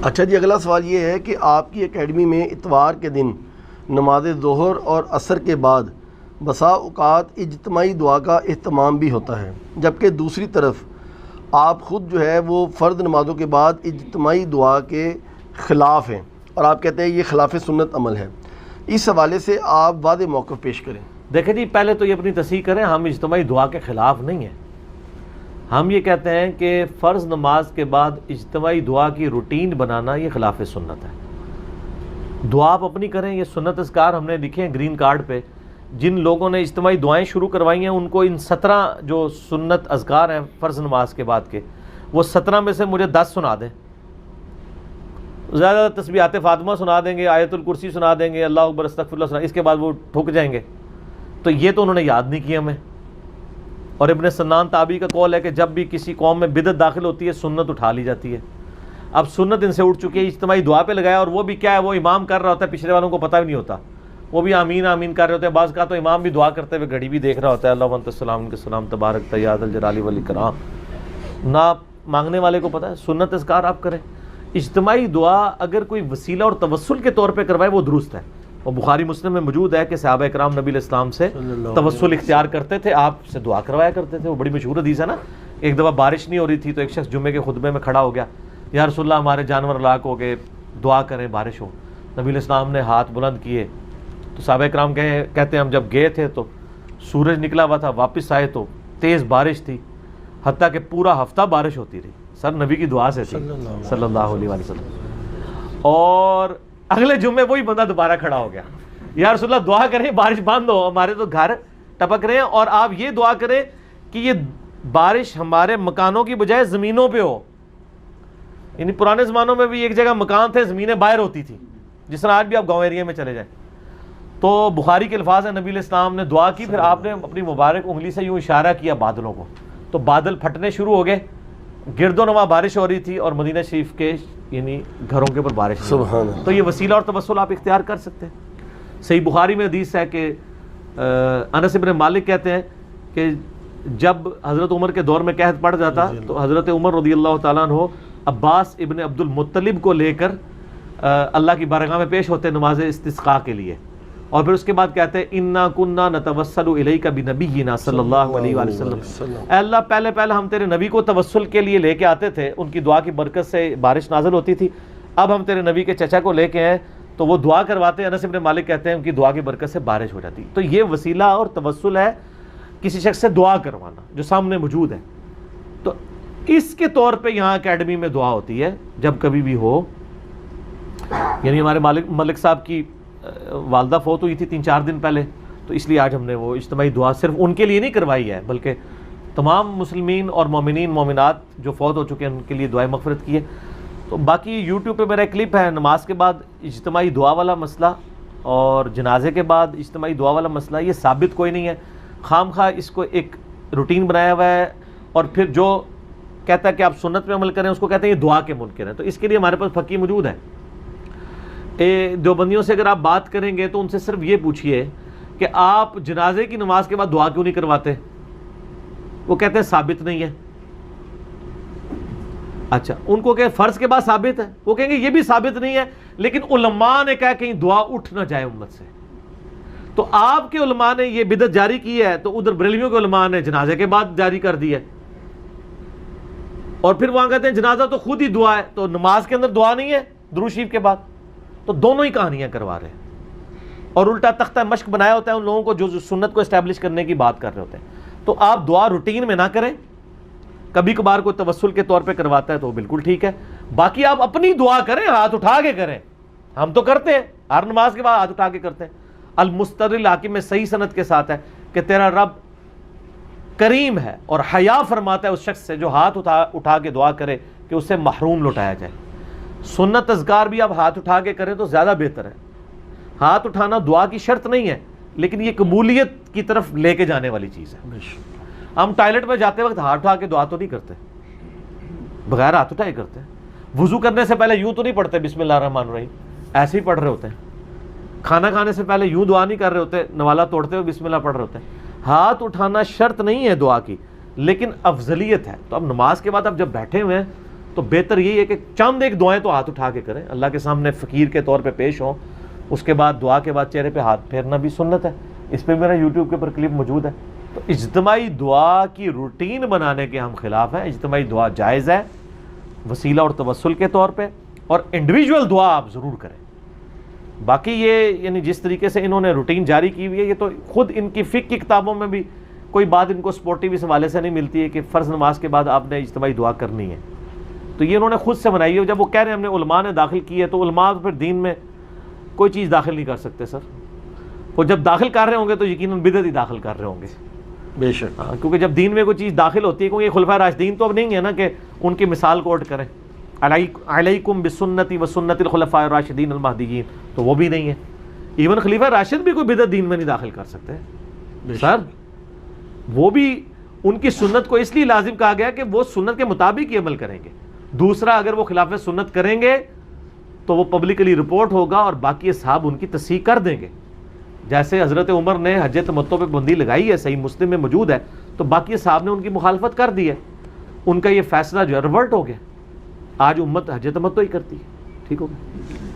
اچھا جی، اگلا سوال یہ ہے کہ آپ کی اکیڈمی میں اتوار کے دن نماز ظہر اور عصر کے بعد بسا اوقات اجتماعی دعا کا اہتمام بھی ہوتا ہے، جبکہ دوسری طرف آپ خود جو ہے وہ فرض نمازوں کے بعد اجتماعی دعا کے خلاف ہیں، اور آپ کہتے ہیں یہ خلاف سنت عمل ہے۔ اس حوالے سے آپ واضح موقف پیش کریں۔ دیکھیں جی، پہلے تو یہ اپنی تصحیح کریں، ہم اجتماعی دعا کے خلاف نہیں ہیں۔ ہم یہ کہتے ہیں کہ فرض نماز کے بعد اجتماعی دعا کی روٹین بنانا یہ خلاف سنت ہے۔ دعا آپ اپنی کریں، یہ سنت اذکار ہم نے لکھے ہیں گرین کارڈ پہ۔ جن لوگوں نے اجتماعی دعائیں شروع کروائی ہیں ان کو ان 17 جو سنت اذکار ہیں فرض نماز کے بعد کے، وہ 17 میں سے مجھے 10 سنا دیں۔ زیادہ تسبیحات فاطمہ سنا دیں گے، آیت الکرسی سنا دیں گے، اللہ اکبر استغفر اللہ سنا، اس کے بعد وہ ٹھک جائیں گے۔ تو یہ تو انہوں نے یاد نہیں کیا ہمیں۔ اور ابن سنان تابعی کا قول ہے کہ جب بھی کسی قوم میں بدعت داخل ہوتی ہے سنت اٹھا لی جاتی ہے۔ اب سنت ان سے اٹھ چکی ہے، اجتماعی دعا پہ لگایا، اور وہ بھی کیا ہے، وہ امام کر رہا ہوتا ہے، پچھلے والوں کو پتہ بھی نہیں ہوتا، وہ بھی آمین آمین کر رہے ہوتے ہیں۔ بعض کا تو امام بھی دعا کرتے ہوئے گھڑی بھی دیکھ رہا ہوتا ہے، اللہ انت السلام کے سلام تبارک یا ذا الجلال والاکرام۔ نہ مانگنے والے کو پتہ ہے۔ سنت اذکار آپ کریں۔ اجتماعی دعا اگر کوئی وسیلہ اور توسل کے طور پہ کروائے وہ درست ہے، اور بخاری مسلم میں موجود ہے کہ صحابہ کرام نبی علیہ السلام سے توسل اختیار کرتے تھے، آپ سے دعا کروایا کرتے تھے۔ وہ بڑی مشہور حدیث ہے نا، ایک دفعہ بارش نہیں ہو رہی تھی تو ایک شخص جمعے کے خطبے میں کھڑا ہو گیا، یا رسول اللہ ہمارے جانور ہلاک ہو گئے، دعا کریں بارش ہو۔ نبی علیہ السلام نے ہاتھ بلند کیے تو صحابہ کرام کہتے ہیں ہم جب گئے تھے تو سورج نکلا ہوا تھا، واپس آئے تو تیز بارش تھی، حتیٰ کہ پورا ہفتہ بارش ہوتی رہی۔ سر نبی کی دعا سے تھی صلی اللہ علیہ وسلم۔ اور اگلے جمعے وہی بندہ دوبارہ کھڑا ہو گیا، یا رسول اللہ دعا کریں بارش بند ہو، ہمارے تو گھر ٹپک رہے ہیں، اور آپ یہ دعا کریں کہ یہ بارش ہمارے مکانوں کی بجائے زمینوں پہ ہو۔ یعنی پرانے زمانوں میں بھی ایک جگہ مکان تھے، زمینیں باہر ہوتی تھی، جس طرح آج بھی آپ گاؤں ایریا میں چلے جائیں۔ تو بخاری کے الفاظ ہیں، نبی علیہ السلام نے دعا کی، پھر آپ نے اپنی مبارک انگلی سے یوں اشارہ کیا بادلوں کو، تو بادل پھٹنے شروع ہو گئے، گرد و نواح بارش ہو رہی تھی، اور مدینہ شریف کے یعنی گھروں کے اوپر بارش ہوئی۔ سبحان اللہ۔ تو یہ وسیلہ اور توسل آپ اختیار کر سکتے ہیں۔ صحیح بخاری میں حدیث ہے کہ انس بن مالک کہتے ہیں کہ جب حضرت عمر کے دور میں قحط پڑ جاتا تو حضرت عمر رضی اللہ تعالیٰ عنہ عباس ابن عبد المطلب کو لے کر اللہ کی بارگاہ میں پیش ہوتے نماز استسقاء کے لیے، اور پھر اس کے بعد کہتے ہیں انا کننا نتوسل الیک بنبینا صلی اللہ علیہ وآلہ وسلم، اے اللہ پہلے ہم تیرے نبی کو توسل کے لیے لے کے آتے تھے، ان کی دعا کی برکت سے بارش نازل ہوتی تھی، اب ہم تیرے نبی کے چچا کو لے کے ہیں تو وہ دعا کرواتے ہیں۔ انس بن مالک کہتے ہیں ان کی دعا کی برکت سے بارش ہو جاتی۔ تو یہ وسیلہ اور توسل ہے، کسی شخص سے دعا کروانا جو سامنے موجود ہے۔ تو اس کے طور پہ یہاں اکیڈمی میں دعا ہوتی ہے جب کبھی بھی ہو۔ یعنی ہمارے ملک صاحب کی والدہ فوت ہوئی تھی 3-4 دن پہلے، تو اس لیے آج ہم نے وہ اجتماعی دعا صرف ان کے لیے نہیں کروائی ہے، بلکہ تمام مسلمین اور مومنین مومنات جو فوت ہو چکے ہیں ان کے لیے دعائیں مغفرت کی ہے۔ تو باقی یوٹیوب پہ میرا کلپ ہے نماز کے بعد اجتماعی دعا والا مسئلہ اور جنازے کے بعد اجتماعی دعا والا مسئلہ، یہ ثابت کوئی نہیں ہے، خام خواہ اس کو ایک روٹین بنایا ہوا ہے، اور پھر جو کہتا ہے کہ آپ سنت پہ عمل کریں اس کو کہتے ہیں یہ دعا کے منکر ہیں۔ تو اس کے لیے ہمارے پاس فقی موجود ہے۔ دیوبندیوں سے اگر آپ بات کریں گے تو ان سے صرف یہ پوچھئے کہ آپ جنازے کی نماز کے بعد دعا کیوں نہیں کرواتے، وہ کہتے ہیں ثابت نہیں ہے۔ اچھا، ان کو کہ فرض کے بعد ثابت ہے، وہ کہیں گے یہ بھی ثابت نہیں ہے، لیکن علماء نے کہا کہیں دعا اٹھ نہ جائے امت سے۔ تو آپ کے علماء نے یہ بدعت جاری کی ہے، تو ادھر بریلویوں کے علماء نے جنازے کے بعد جاری کر دی ہے، اور پھر وہاں کہتے ہیں جنازہ تو خود ہی دعا ہے، تو نماز کے اندر دعا نہیں ہے درود شریف کے بعد۔ تو دونوں ہی کہانیاں کروا رہے ہیں، اور الٹا تختہ مشق بنایا ہوتا ہے ان لوگوں کو جو سنت کو اسٹیبلش کرنے کی بات کر رہے ہوتے ہیں۔ تو آپ دعا روٹین میں نہ کریں، کبھی کبھار کوئی توسل کے طور پہ کرواتا ہے تو بالکل ٹھیک ہے، باقی آپ اپنی دعا کریں، ہاتھ اٹھا کے کریں۔ ہم تو کرتے ہیں ہر نماز کے بعد ہاتھ اٹھا کے کرتے ہیں۔ المستدرک الحاکم میں صحیح سند کے ساتھ ہے کہ تیرا رب کریم ہے اور حیا فرماتا ہے اس شخص سے جو ہاتھ اٹھا کے دعا کرے کہ اسے محروم لوٹایا جائے۔ سنت اذکار بھی آپ ہاتھ اٹھا کے کریں تو زیادہ بہتر ہے۔ ہاتھ اٹھانا دعا کی شرط نہیں ہے، لیکن یہ قبولیت کی طرف لے کے جانے والی چیز ہے۔ ہم ٹوائلٹ میں جاتے وقت ہاتھ اٹھا کے دعا تو نہیں کرتے، بغیر ہاتھ اٹھائے کرتے ہیں۔ وضو کرنے سے پہلے یوں تو نہیں پڑھتے بسم اللہ الرحمن الرحیم، ایسے ہی پڑھ رہے ہوتے ہیں۔ کھانا کھانے سے پہلے یوں دعا نہیں کر رہے ہوتے، نوالا توڑتے ہوئے بسم اللہ پڑھ رہے ہوتے ہیں۔ ہاتھ اٹھانا شرط نہیں ہے دعا کی، لیکن افضلیت ہے۔ تو اب نماز کے بعد اب جب بیٹھے ہوئے ہیں تو بہتر یہی ہے کہ چند ایک دعائیں تو ہاتھ اٹھا کے کریں, اللہ کے سامنے فقیر کے طور پہ پیش ہوں, اس کے بعد دعا کے بعد چہرے پہ ہاتھ پھیرنا بھی سنت ہے. اس پہ میرا یوٹیوب کے اوپر کلپ موجود ہے. تو اجتماعی دعا کی روٹین بنانے کے ہم خلاف ہیں. اجتماعی دعا جائز ہے وسیلہ اور توسل کے طور پہ, اور انڈیویجول دعا آپ ضرور کریں. باقی یہ یعنی جس طریقے سے انہوں نے روٹین جاری کی ہوئی ہے, یہ تو خود ان کی فقہ کی کتابوں میں بھی کوئی بات ان کو سپورٹیو اس حوالے سے نہیں ملتی ہے کہ فرض نماز کے بعد آپ نے اجتماعی دعا کرنی ہے. تو یہ انہوں نے خود سے بنائی ہے. جب وہ کہہ رہے ہیں ہم نے علماء نے داخل کی ہے, تو علماء پھر دین میں کوئی چیز داخل نہیں کر سکتے سر. وہ جب داخل کر رہے ہوں گے تو یقیناً بدعت ہی داخل کر رہے ہوں گے. بے شک. کیونکہ جب دین میں کوئی چیز داخل ہوتی ہے, کیونکہ یہ خلفائے راشدین تو اب نہیں ہے نا کہ ان کی مثال کوٹ کریں, علیکم بسنتی و سنت الخلفاء الراشدین المہدیین, تو وہ بھی نہیں ہے. ایون خلیفہ راشد بھی کوئی بدعت دین میں نہیں داخل کر سکتے سر. وہ بھی ان کی سنت کو اس لیے لازم کہا گیا کہ وہ سنت کے مطابق ہی عمل کریں گے. دوسرا اگر وہ خلاف سنت کریں گے تو وہ پبلکلی رپورٹ ہوگا اور باقی اصحاب ان کی تصحیح کر دیں گے. جیسے حضرت عمر نے حج تمتع پہ پابندی لگائی ہے, صحیح مسلم میں موجود ہے, تو باقی اصحاب نے ان کی مخالفت کر دی ہے. ان کا یہ فیصلہ جو ہے ریورٹ ہو گیا. آج امت حج تمتع ہی کرتی ہے. ٹھیک ہو گیا.